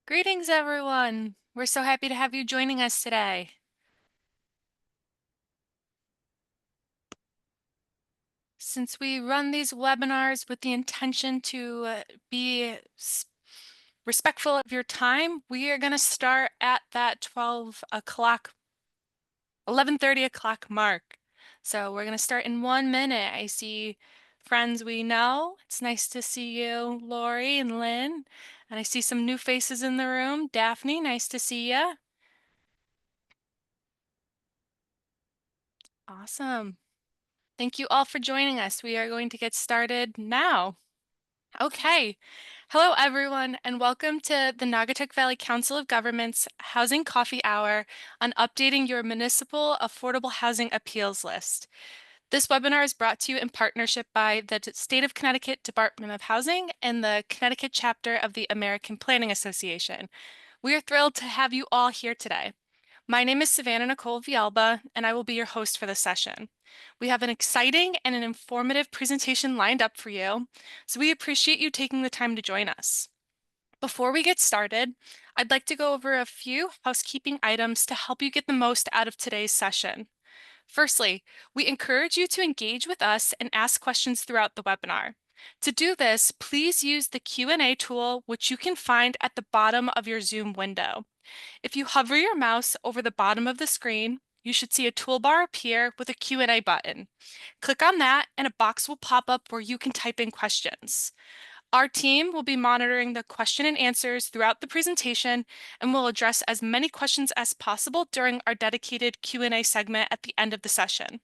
Greetings, everyone. We're so happy to have you joining us today. Since we run these webinars with the intention to be respectful of your time, we are going to start at that 11:30 o'clock mark. So we're going to start in 1 minute. I see friends we know. It's nice to see you, Lori and Lynn. And I see some new faces in the room. Daphne, nice to see you. Awesome. Thank you all for joining us. We are going to get started now. Okay. Hello, everyone, and welcome to the Naugatuck+Valley Council of Governments Housing Coffee Hour on updating your municipal affordable housing appeals list. This webinar is brought to you in partnership by the State of Connecticut Department of Housing and the Connecticut chapter of the American Planning Association. We are thrilled to have you all here today. My name is Savannah Nicole Villalba, and I will be your host for this session. We have an exciting and an informative presentation lined up for you, so we appreciate you taking the time to join us. Before we get started, I'd like to go over a few housekeeping items to help you get the most out of today's session. Firstly, we encourage you to engage with us and ask questions throughout the webinar. To do this, please use the Q&A tool, which you can find at the bottom of your Zoom window. If you hover your mouse over the bottom of the screen, you should see a toolbar appear with a Q&A button. Click on that and a box will pop up where you can type in questions. Our team will be monitoring the question and answers throughout the presentation and will address as many questions as possible during our dedicated Q&A segment at the end of the session.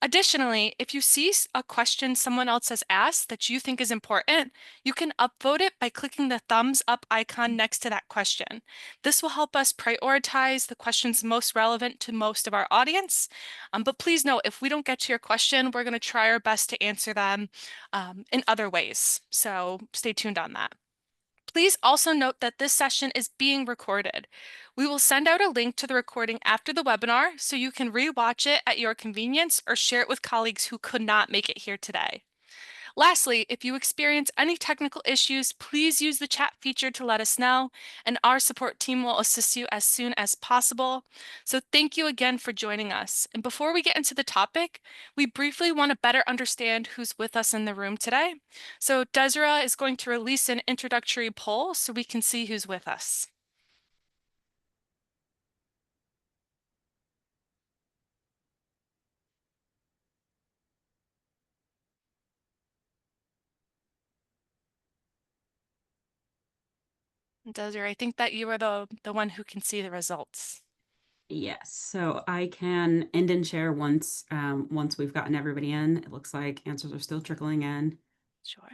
Additionally, if you see a question someone else has asked that you think is important, you can upvote it by clicking the thumbs up icon next to that question. This will help us prioritize the questions most relevant to most of our audience. But please note, if we don't get to your question, we're going to try our best to answer them in other ways. So stay tuned on that. Please also note that this session is being recorded. We will send out a link to the recording after the webinar so you can re-watch it at your convenience or share it with colleagues who could not make it here today. Lastly, if you experience any technical issues, please use the chat feature to let us know, and our support team will assist you as soon as possible. So thank you again for joining us. And before we get into the topic, we briefly want to better understand who's with us in the room today. So Desiree is going to release an introductory poll so we can see who's with us. Desiree, I think that you are the one who can see the results. Yes, so I can end and share once we've gotten everybody in. It looks like answers are still trickling in. Sure.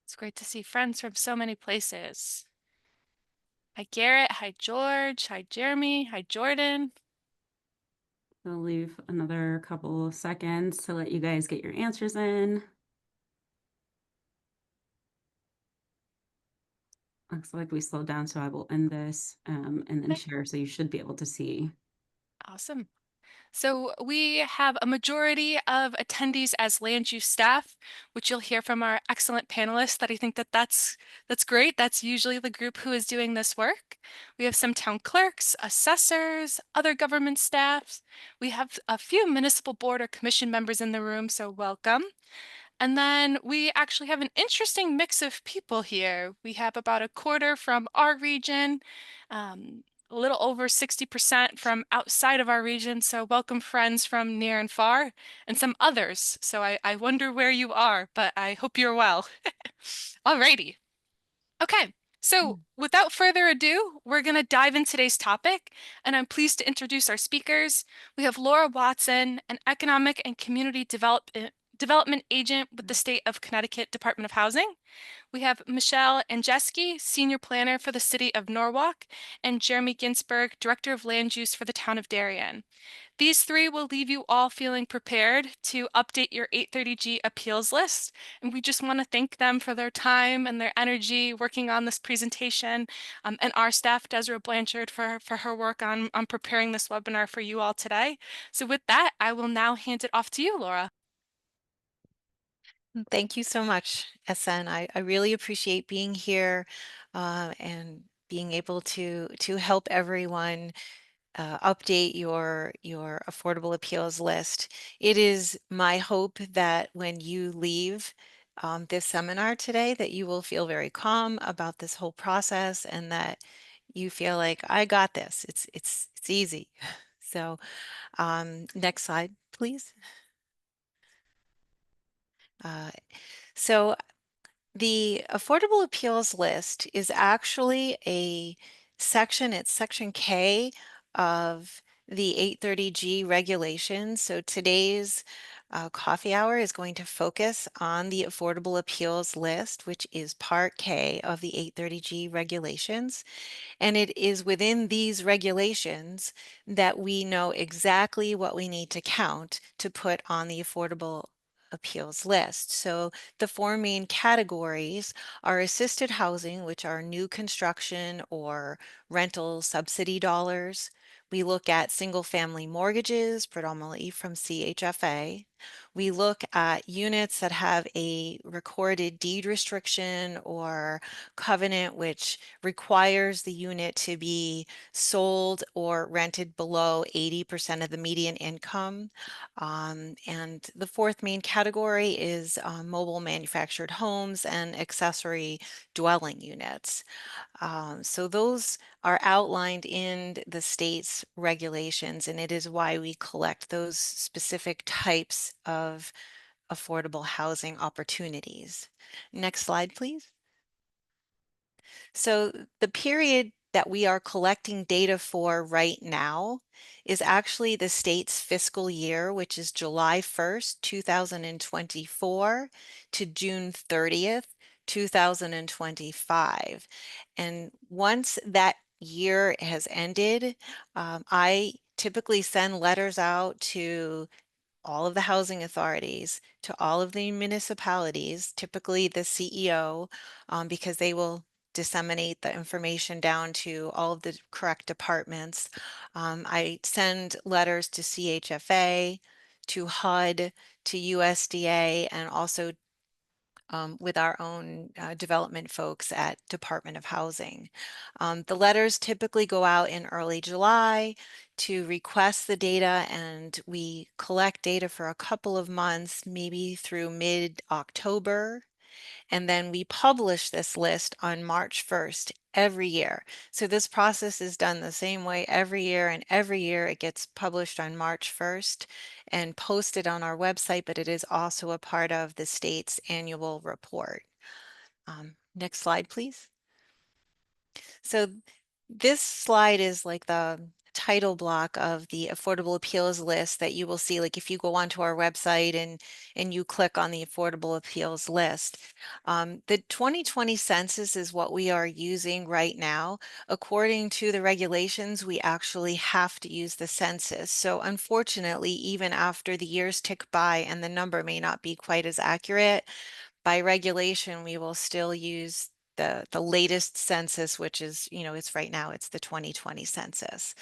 It's great to see friends from so many places. Hi, Garrett. Hi, George. Hi, Jeremy. Hi, Jordan. I'll leave another couple of seconds to let you guys get your answers in. Looks like we slowed down, so I will end this and then share, so you should be able to see. Awesome. So we have a majority of attendees as land use staff, which you'll hear from our excellent panelists that I think that's great. That's usually the group who is doing this work. We have some town clerks, assessors, other government staffs. We have a few municipal board or commission members in the room, so welcome. And then we actually have an interesting mix of people here. We have about a quarter from our region, a little over 60% from outside of our region. So welcome friends from near and far, and some others. So I wonder where you are, but I hope you're well. Alrighty. Okay. So without further ado, we're going to dive into today's topic, and I'm pleased to introduce our speakers. We have Laura Watson, an economic and community development agent with the State of Connecticut Department of Housing. We have Michelle Anjeski, Senior Planner for the City of Norwalk, and Jeremy Ginsberg, Director of Land Use for the Town of Darien. These three will leave you all feeling prepared to update your 830G appeals list. And we just want to thank them for their time and their energy working on this presentation, and our staff, Desiree Blanchard, for her work on preparing this webinar for you all today. So with that, I will now hand it off to you, Laura. Thank you so much, SN. I really appreciate being here and being able to help everyone update your affordable appeals list. It is my hope that when you leave this seminar today, that you will feel very calm about this whole process and that you feel like I got this. It's easy. So next slide, please. Uh, so the Affordable Appeals List is actually a section, it's section K of the 830G regulations. So today's coffee hour is going to focus on the Affordable Appeals List, which is part K of the 830G regulations. And it is within these regulations that we know exactly what we need to count to put on the Affordable Appeals List. So the four main categories are assisted housing, which are new construction or rental subsidy dollars. We look at single family mortgages, predominantly from CHFA. We look at units that have a recorded deed restriction or covenant, which requires the unit to be sold or rented below 80% of the median income. And the fourth main category is mobile manufactured homes and accessory dwelling units. So those are outlined in the state's regulations, and it is why we collect those specific types of affordable housing opportunities. Next slide, please. So the period that we are collecting data for right now is actually the state's fiscal year, which is July 1st, 2024 to June 30th, 2025. And once that year has ended, I typically send letters out to all of the housing authorities, to all of the municipalities, typically the CEO, because they will disseminate the information down to all of the correct departments. I send letters to CHFA, to HUD, to USDA, and also with our own development folks at Department of Housing. The letters typically go out in early July to request the data, and we collect data for a couple of months, maybe through mid-October. And then we publish this list on March 1st every year. So this process is done the same way every year, and every year it gets published on March 1st and posted on our website, but it is also a part of the state's annual report. Next slide, please. So this slide is like the title block of the affordable appeals list that you will see, like if you go onto our website and you click on the affordable appeals list. The 2020 census is what we are using right now. According to the regulations, we actually have to use the census. So unfortunately, even after the years tick by and the number may not be quite as accurate, by regulation, we will still use the latest census, which is, it's right now, it's the 2020 census.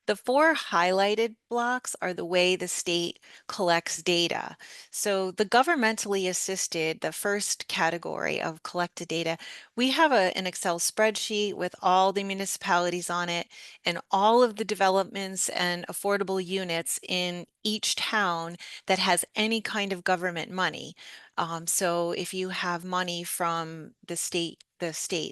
The four highlighted blocks are the way the state collects data. So the governmentally assisted, the first category of collected data, we have an Excel spreadsheet with all the municipalities on it and all of the developments and affordable units in each town that has any kind of government money. So if you have money from the state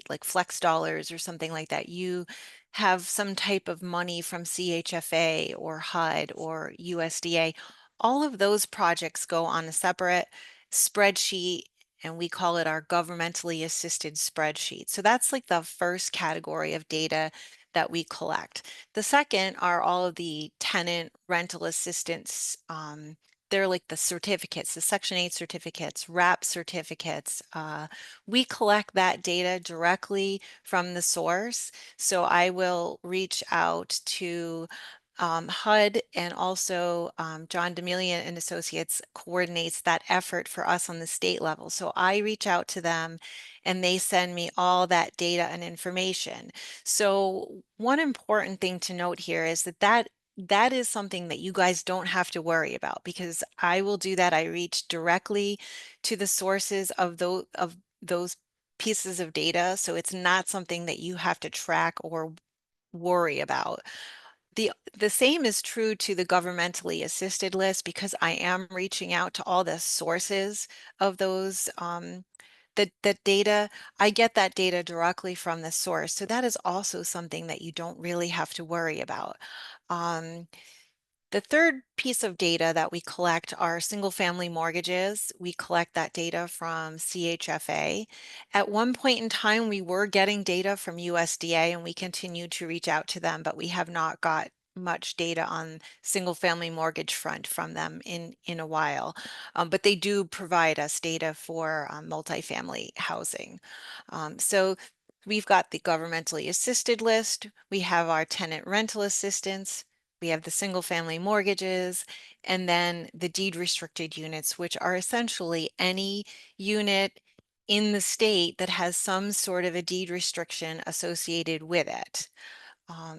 like flex dollars or something like that, you have some type of money from CHFA or HUD or USDA, all of those projects go on a separate spreadsheet, and we call it our governmentally assisted spreadsheet. So that's like the first category of data that we collect. The second are all of the tenant rental assistance they're like the certificates, the Section 8 certificates, RAP certificates. We collect that data directly from the source. So I will reach out to HUD, and also John Demilian and Associates coordinates that effort for us on the state level. So I reach out to them and they send me all that data and information. So one important thing to note here is that is something that you guys don't have to worry about, because I will do that. I reach directly to the sources of those pieces of data. So it's not something that you have to track or worry about. The same is true to the governmentally assisted list, because I am reaching out to all the sources of those the data. I get that data directly from the source. So that is also something that you don't really have to worry about. The third piece of data that we collect are single family mortgages. We collect that data from CHFA. At one point in time, we were getting data from USDA and we continue to reach out to them, but we have not got much data on single family mortgage front from them in a while. But they do provide us data for multifamily housing. So we've got the governmentally assisted list. We have our tenant rental assistance. We have the single family mortgages, and then the deed restricted units, which are essentially any unit in the state that has some sort of a deed restriction associated with it.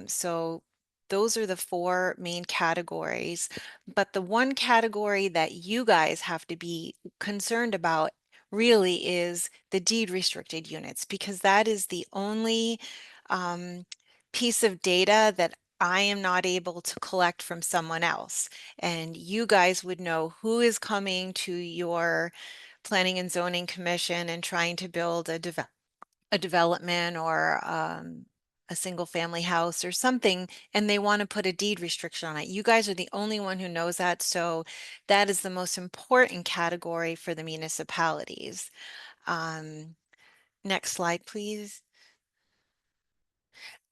So those are the four main categories. But the one category that you guys have to be concerned about really is the deed restricted units, because that is the only piece of data that I am not able to collect from someone else. And you guys would know who is coming to your Planning and Zoning Commission and trying to build a development or a single family house or something, and they want to put a deed restriction on it. You guys are the only one who knows that. So that is the most important category for the municipalities. Next slide, please.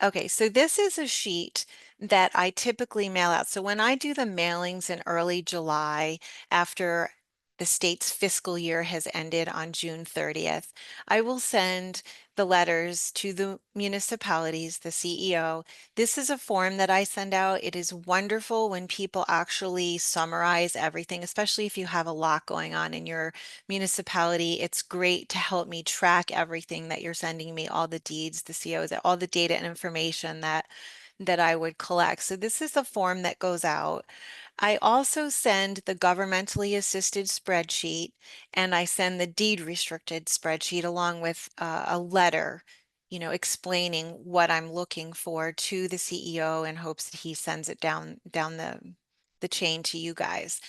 Okay, so this is a sheet that I typically mail out. So when I do the mailings in early July, after the state's fiscal year has ended on June 30th, I will send the letters to the municipalities, the CEO. This is a form that I send out. It is wonderful when people actually summarize everything, especially if you have a lot going on in your municipality. It's great to help me track everything that you're sending me, all the deeds, the COs, all the data and information that I would collect. So this is the form that goes out. I also send the governmentally assisted spreadsheet, and I send the deed restricted spreadsheet along with a letter, explaining what I'm looking for to the CEO in hopes that he sends it down the chain to you guys.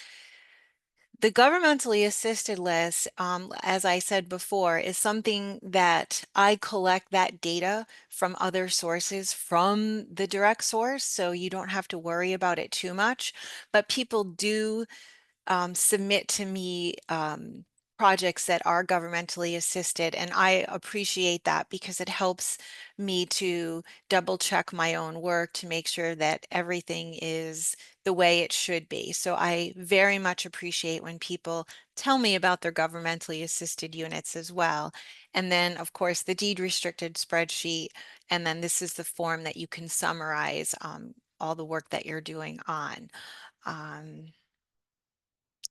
The governmentally assisted list, as I said before, is something that I collect that data from other sources from the direct source, so you don't have to worry about it too much. But people do submit to me projects that are governmentally assisted, and I appreciate that because it helps me to double check my own work to make sure that everything is the way it should be. So I very much appreciate when people tell me about their governmentally assisted units as well. And then, of course, the deed restricted spreadsheet, and then this is the form that you can summarize all the work that you're doing on.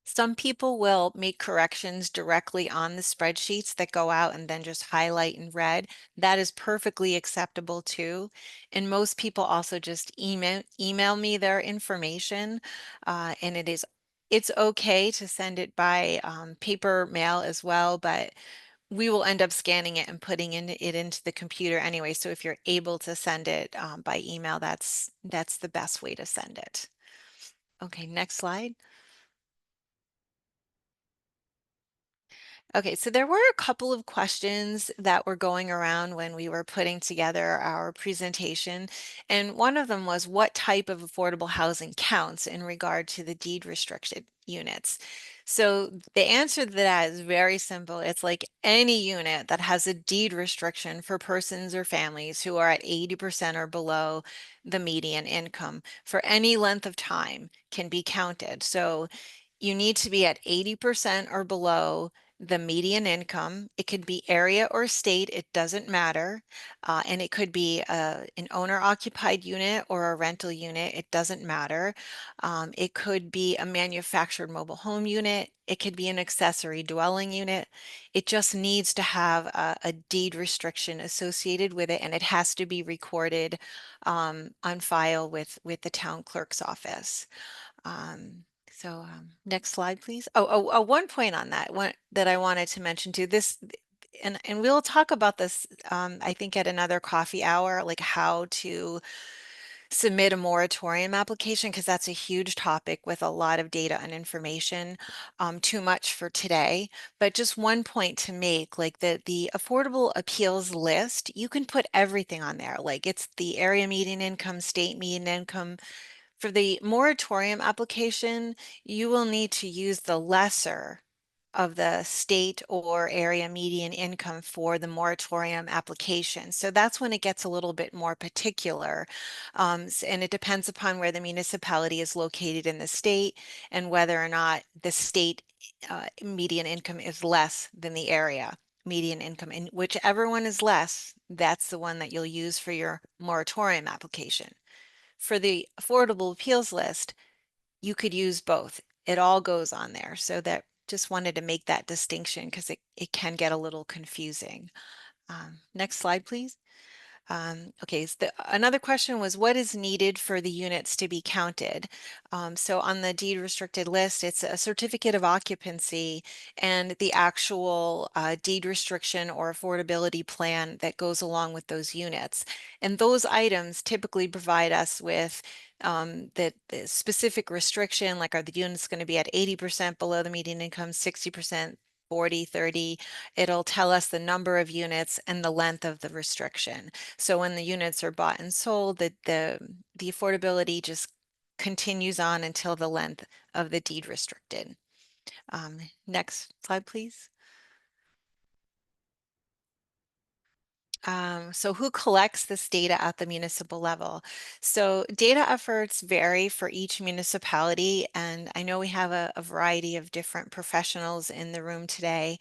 Some people will make corrections directly on the spreadsheets that go out and then just highlight in red. That is perfectly acceptable too. And most people also just email me their information, and it's okay to send it by paper mail as well, but we will end up scanning it and putting it into the computer anyway. So if you're able to send it by email, that's the best way to send it. Okay, next slide. Okay, so there were a couple of questions that were going around when we were putting together our presentation. And one of them was, what type of affordable housing counts in regard to the deed restricted units? So the answer to that is very simple. It's like any unit that has a deed restriction for persons or families who are at 80% or below the median income for any length of time can be counted. So you need to be at 80% or below the median income. It could be area or state, it doesn't matter. And it could be an owner-occupied unit or a rental unit, it doesn't matter. It could be a manufactured mobile home unit. It could be an accessory dwelling unit. It just needs to have a deed restriction associated with it, and it has to be recorded on file with the town clerk's office. Next slide, please. One point on that, one that I wanted to mention too, this, and we'll talk about this, I think at another coffee hour, like how to submit a moratorium application, because that's a huge topic with a lot of data and information, too much for today. But just one point to make, like the affordable appeals list, you can put everything on there. Like it's the area median income, state median income. For the moratorium application, you will need to use the lesser of the state or area median income for the moratorium application. So that's when it gets a little bit more particular. And it depends upon where the municipality is located in the state and whether or not the state median income is less than the area median income. And whichever one is less, that's the one that you'll use for your moratorium application. For the affordable appeals list, you could use both. It all goes on there. So that just wanted to make that distinction because it can get a little confusing. Next slide, please. Okay, so another question was, what is needed for the units to be counted? So on the deed restricted list, it's a certificate of occupancy and the actual deed restriction or affordability plan that goes along with those units. And those items typically provide us with the specific restriction, like are the units going to be at 80% below the median income, 60%, 40, 30, it'll tell us the number of units and the length of the restriction. So when the units are bought and sold, the affordability just continues on until the length of the deed restricted. Next slide, please. So who collects this data at the municipal level? So data efforts vary for each municipality, and I know we have a variety of different professionals in the room today.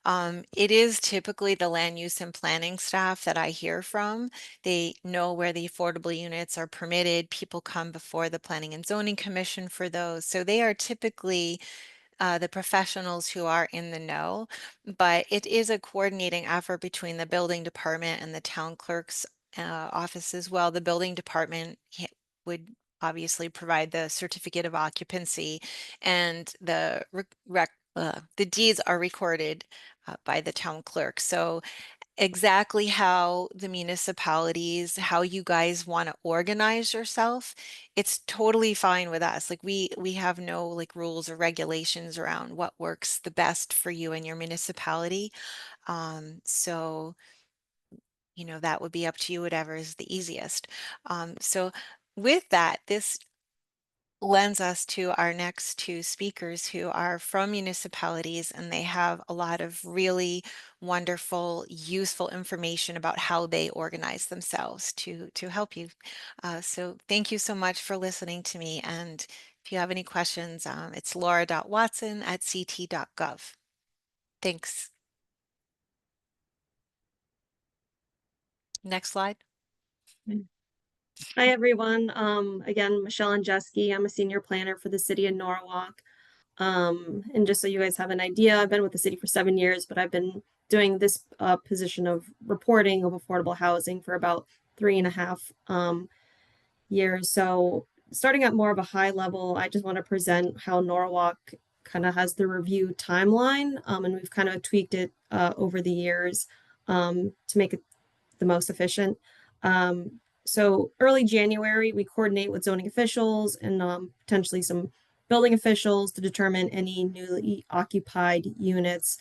It is typically the land use and planning staff that I hear from. They know where the affordable units are permitted. People come before the Planning and Zoning Commission for those. So they are typically the professionals who are in the know, but it is a coordinating effort between the building department and the town clerk's office as well. The building department would obviously provide the certificate of occupancy, and the deeds are recorded by the town clerk. So exactly how the municipalities, how you guys want to organize yourself, it's totally fine with us. Like we have no like rules or regulations around what works the best for you and your municipality. So you know, that would be up to you, whatever is the easiest. So with that, this lends us to our next two speakers who are from municipalities, and they have a lot of really wonderful, useful information about how they organize themselves to help you. So thank you so much for listening to me. And if you have any questions, it's laura.watson@ct.gov. Thanks. Next slide. Hi, everyone. Again, Michelle Andreski. I'm a senior planner for the city of Norwalk. And just so you guys have an idea, I've been with the city for 7 years, but I've been doing this position of reporting of affordable housing for about 3.5 years. So starting at more of a high level, I just want to present how Norwalk kind of has the review timeline. And we've kind of tweaked it over the years to make it the most efficient. So early January, we coordinate with zoning officials and potentially some building officials to determine any newly occupied units.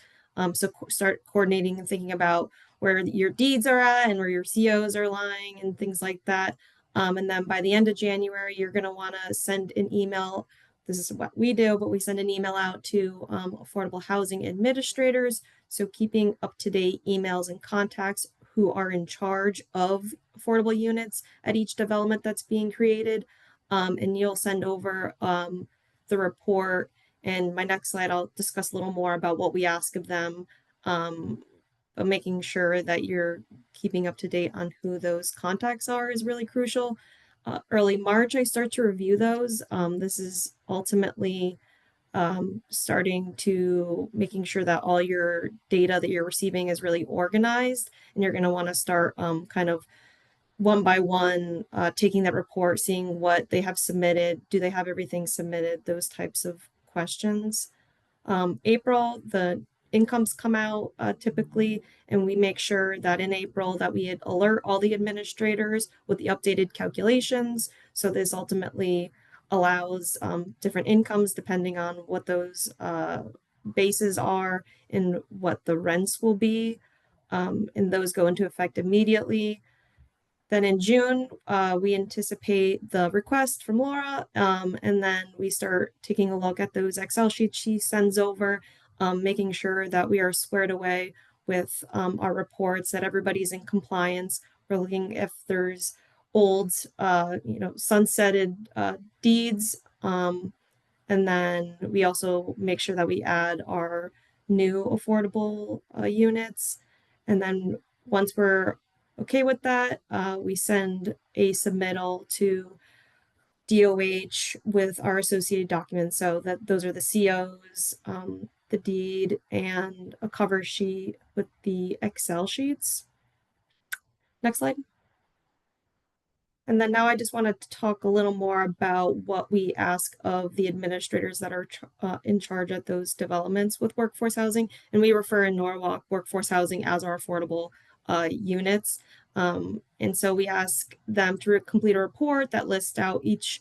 Start coordinating and thinking about where your deeds are at and where your COs are lying and things like that. And then by the end of January, you're going to want to send an email. This is what we do, but we send an email out to affordable housing administrators. So keeping up to date emails and contacts who are in charge of affordable units at each development that's being created. And you'll send over the report And my next slide, I'll discuss a little more about what we ask of them, but making sure that you're keeping up to date on who those contacts are is really crucial. Early March, I start to review those. This is ultimately starting to making sure that all your data that you're receiving is really organized, and you're going to want to start kind of one by one, taking that report, seeing what they have submitted. Do they have everything submitted? Those types of questions. April, the incomes come out typically, and we make sure that in April that we alert all the administrators with the updated calculations. So this ultimately allows different incomes depending on what those bases are and what the rents will be. And those go into effect immediately. Then in June, we anticipate the request from Laura, and then we start taking a look at those Excel sheets she sends over, making sure that we are squared away with our reports, that everybody's in compliance. We're looking if there's old, sunsetted deeds, and then we also make sure that we add our new affordable units, and then once we're okay with that, we send a submittal to DOH with our associated documents. So that those are the COs, the deed, and a cover sheet with the Excel sheets. Next slide. And then now I just wanted to talk a little more about what we ask of the administrators that are in charge at those developments with workforce housing. And we refer in Norwalk workforce housing as our affordable units. And so we ask them to complete a report that lists out each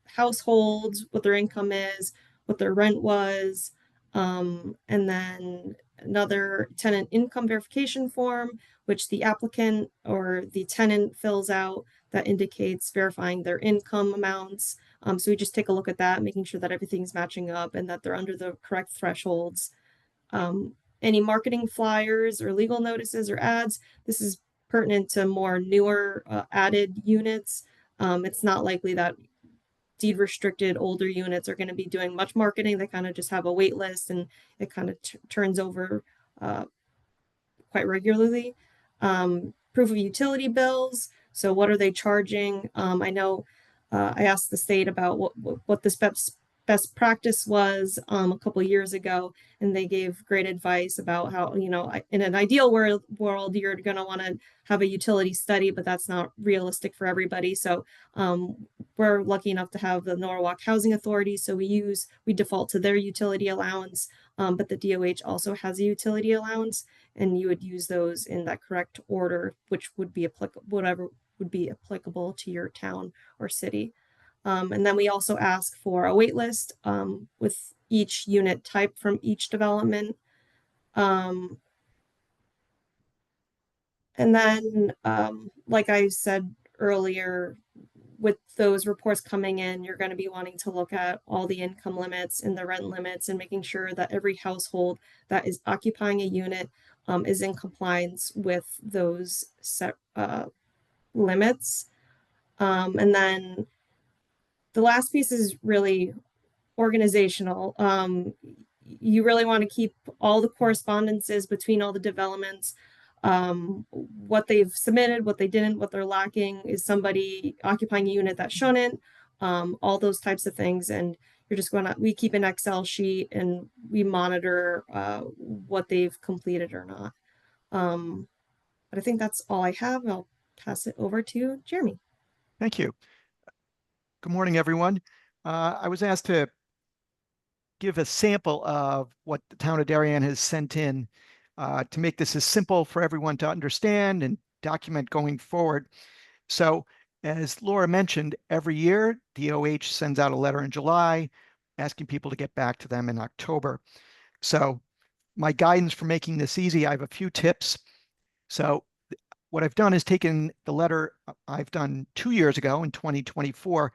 household, what their income is, what their rent was, and then another tenant income verification form, which the applicant or the tenant fills out that indicates verifying their income amounts. So we just take a look at that, making sure that everything's matching up and that they're under the correct thresholds. Any marketing flyers or legal notices or ads, this is pertinent to more newer added units. It's not likely that deed restricted older units are going to be doing much marketing. They kind of just have a wait list, and it kind of turns over quite regularly. Proof of utility bills. So what are they charging? I know I asked the state about what the best practice was a couple of years ago, and they gave great advice about how, in an ideal world, you're going to want to have a utility study, but that's not realistic for everybody. So we're lucky enough to have the Norwalk Housing Authority, so we default to their utility allowance, but the DOH also has a utility allowance, and you would use those in that correct order, which would be whatever would be applicable to your town or city. And then we also ask for a wait list with each unit type from each development. And then, like I said earlier, with those reports coming in, you're going to be wanting to look at all the income limits and the rent limits and making sure that every household that is occupying a unit is in compliance with those set limits. And then the last piece is really organizational. You really want to keep all the correspondences between all the developments, what they've submitted, what they didn't, what they're lacking, is somebody occupying a unit that shouldn't, all those types of things. And we keep an Excel sheet and we monitor what they've completed or not. But I think that's all I have. I'll pass it over to Jeremy. Thank you. Good morning, everyone. I was asked to give a sample of what the town of Darien has sent in to make this as simple for everyone to understand and document going forward. So as Laura mentioned, every year DOH sends out a letter in July asking people to get back to them in October. So my guidance for making this easy, I have a few tips. So what I've done is taken the letter I've done 2 years ago in 2024.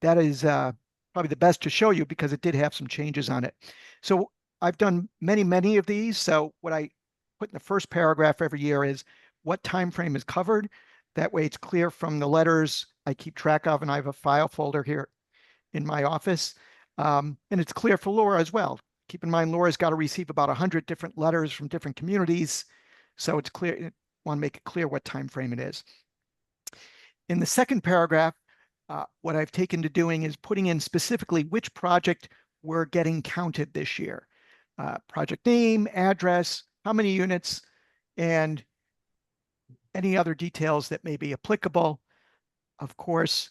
That is probably the best to show you because it did have some changes on it. So I've done many of these. So what I put in the first paragraph every year is what time frame is covered. That way it's clear from the letters I keep track of, and I have a file folder here in my office. And it's clear for Laura as well. Keep in mind, Laura's got to receive about 100 different letters from different communities. So it's clear, want to make it clear what time frame it is. In the second paragraph, what I've taken to doing is putting in specifically which project we're getting counted this year. Project name, address, how many units, and any other details that may be applicable. Of course,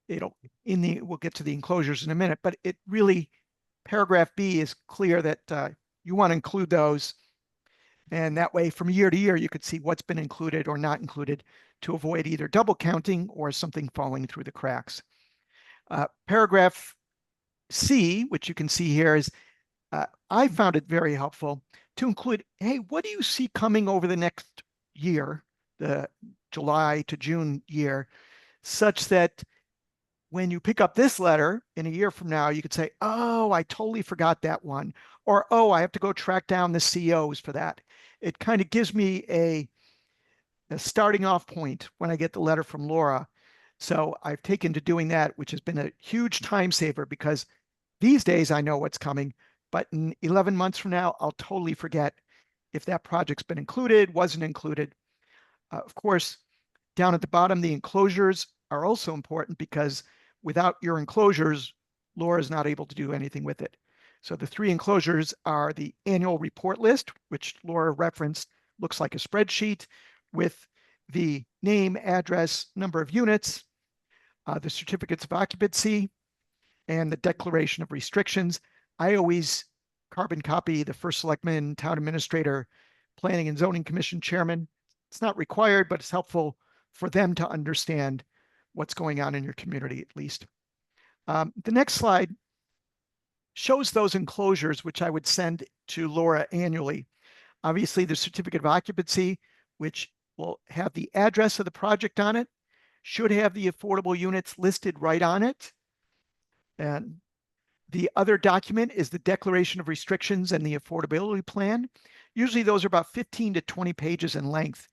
we'll get to the enclosures in a minute, but it really, paragraph B is clear that you want to include those. And that way, from year to year, you could see what's been included or not included to avoid either double counting or something falling through the cracks. Paragraph C, which you can see here, is I found it very helpful to include, hey, what do you see coming over the next year, the July to June year, such that when you pick up this letter in a year from now, you could say, oh, I totally forgot that one. Or, oh, I have to go track down the COs for that. It kind of gives me a starting off point when I get the letter from Laura. So I've taken to doing that, which has been a huge time saver because these days I know what's coming, but in 11 months from now, I'll totally forget if that project's been included, wasn't included. Of course, down at the bottom, the enclosures are also important because without your enclosures, Laura is not able to do anything with it. So the three enclosures are the annual report list, which Laura referenced, looks like a spreadsheet with the name, address, number of units, the certificates of occupancy, and the declaration of restrictions. I always carbon copy the first selectman, town administrator, planning and zoning commission chairman. It's not required, but it's helpful for them to understand what's going on in your community at least. The next slide shows those enclosures, which I would send to Laura annually. Obviously, the certificate of occupancy, which will have the address of the project on it, should have the affordable units listed right on it. And the other document is the declaration of restrictions and the affordability plan. Usually those are about 15 to 20 pages in length.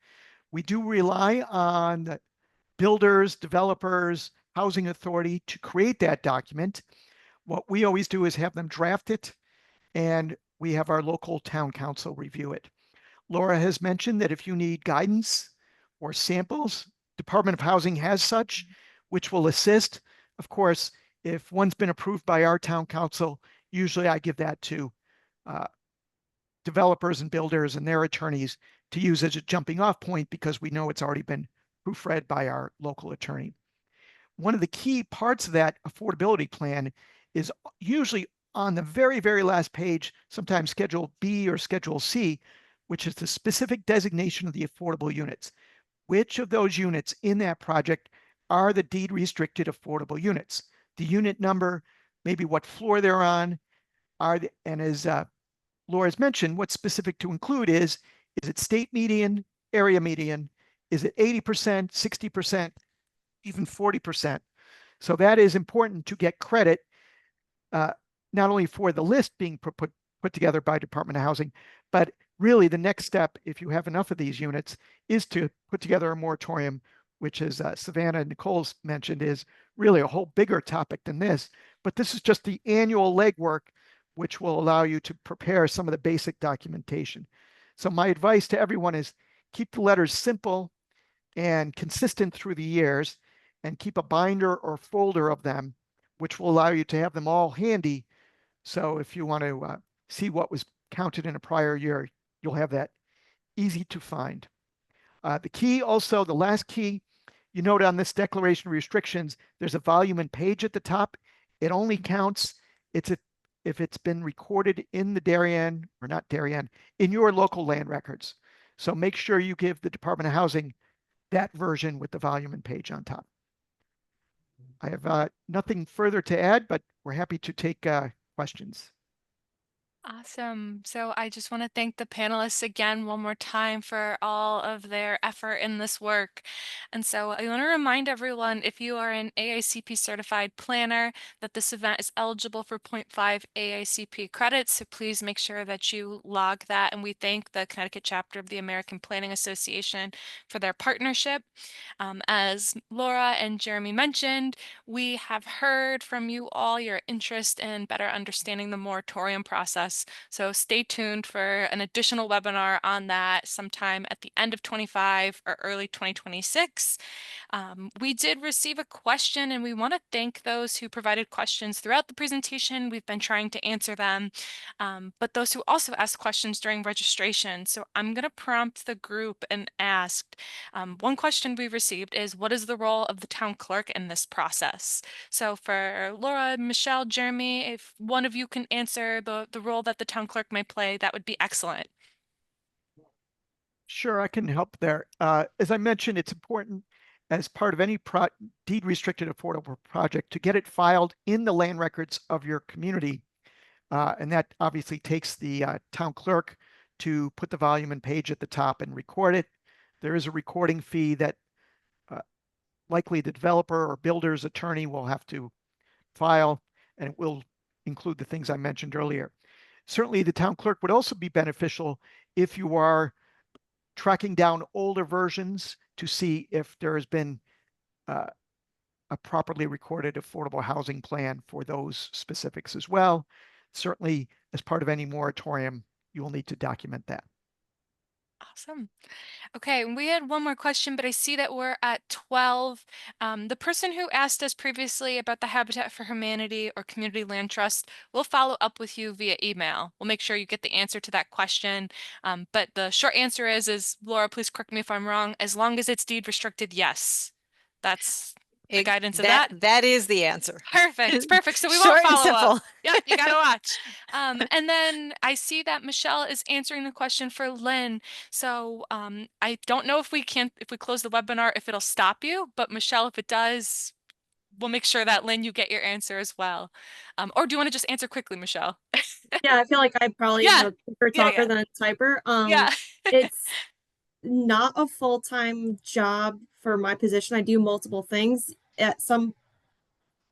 We do rely on the builders, developers, housing authority to create that document. What we always do is have them draft it, and we have our local town council review it. Laura has mentioned that if you need guidance or samples, Department of Housing has such, which will assist. Of course, if one's been approved by our town council, usually I give that to developers and builders and their attorneys to use as a jumping off point because we know it's already been proofread by our local attorney. One of the key parts of that affordability plan is usually on the very, very last page, sometimes Schedule B or Schedule C, which is the specific designation of the affordable units. Which of those units in that project are the deed restricted affordable units? The unit number, maybe what floor they're on, and as Laura's mentioned, what's specific to include is it state median, area median? Is it 80%, 60%, even 40%? So that is important to get credit, not only for the list being put together by Department of Housing, but really the next step, if you have enough of these units, is to put together a moratorium, which as Savannah and Nicole's mentioned, is really a whole bigger topic than this. But this is just the annual legwork, which will allow you to prepare some of the basic documentation. So my advice to everyone is keep the letters simple and consistent through the years, and keep a binder or folder of them, which will allow you to have them all handy. So if you want to see what was counted in a prior year, you'll have that easy to find. The key also, the last key, you note on this declaration of restrictions, there's a volume and page at the top. It only counts if it's been recorded in the Darien, or not Darien, in your local land records. So make sure you give the Department of Housing that version with the volume and page on top. I have nothing further to add, but we're happy to take questions. Awesome. So I just want to thank the panelists again one more time for all of their effort in this work. And so I want to remind everyone, if you are an AICP certified planner, that this event is eligible for 0.5 AICP credits. So please make sure that you log that. And we thank the Connecticut chapter of the American Planning Association for their partnership. As Laura and Jeremy mentioned, we have heard from you all your interest in better understanding the moratorium process. So stay tuned for an additional webinar on that sometime at the end of 25 or early 2026. We did receive a question, and we want to thank those who provided questions throughout the presentation. We've been trying to answer them, but those who also asked questions during registration. So I'm going to prompt the group and ask, one question we received is, what is the role of the town clerk in this process? So for Laura, Michelle, Jeremy, if one of you can answer the role that the town clerk may play, that would be excellent. Sure, I can help there. As I mentioned, it's important as part of any deed restricted affordable project to get it filed in the land records of your community. And that obviously takes the town clerk to put the volume and page at the top and record it. There is a recording fee that likely the developer or builder's attorney will have to file, and it will include the things I mentioned earlier. Certainly the town clerk would also be beneficial if you are tracking down older versions to see if there has been a properly recorded affordable housing plan for those specifics as well. Certainly, as part of any moratorium, you will need to document that. Awesome. Okay, and we had one more question, but I see that we're at 12. The person who asked us previously about the Habitat for Humanity or Community Land Trust will follow up with you via email. We'll make sure you get the answer to that question. But the short answer is, Laura, please correct me if I'm wrong, as long as it's deed restricted, yes. That's the guidance of that. That is the answer. Perfect, perfect. So we won't Short and follow up. simple. Yep, you gotta watch. And then I see that Michelle is answering the question for Lynn. So I don't know if we close the webinar, if it'll stop you, but Michelle, if it does, we'll make sure that Lynn, you get your answer as well. Or do you want to just answer quickly, Michelle? Yeah, I feel like I probably am Yeah, a quicker yeah, talker yeah. than a typer. Yeah. It's not a full-time job for my position. I do multiple things. At some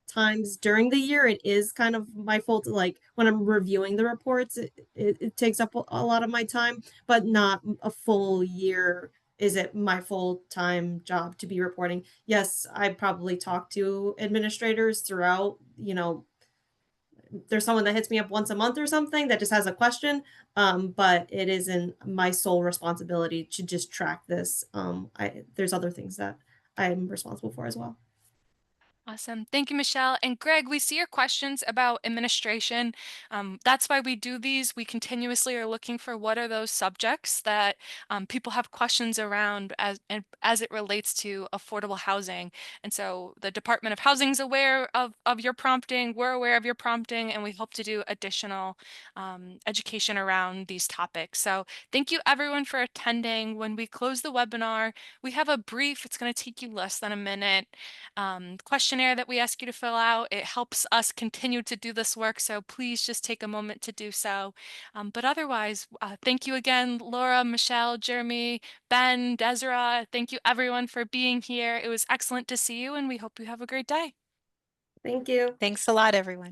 times during the year, it is kind of my fault. Like when I'm reviewing the reports, it takes up a lot of my time, but not a full year. Is it my full-time job to be reporting? Yes, I probably talk to administrators throughout, there's someone that hits me up once a month or something that just has a question, but it isn't my sole responsibility to just track this. There's other things that I'm responsible for as well. Awesome. Thank you, Michelle. And Greg, we see your questions about administration. That's why we do these. We continuously are looking for what are those subjects that people have questions around as it relates to affordable housing. And so the Department of Housing is aware of your prompting. We're aware of your prompting, and we hope to do additional education around these topics. So thank you, everyone, for attending. When we close the webinar, we have a brief. It's going to take you less than a minute. Questionnaire that we ask you to fill out. It helps us continue to do this work, so please just take a moment to do so. But otherwise, thank you again, Laura, Michelle, Jeremy, Ben, Desiree. Thank you everyone for being here. It was excellent to see you, and we hope you have a great day. Thank you. Thanks a lot, everyone.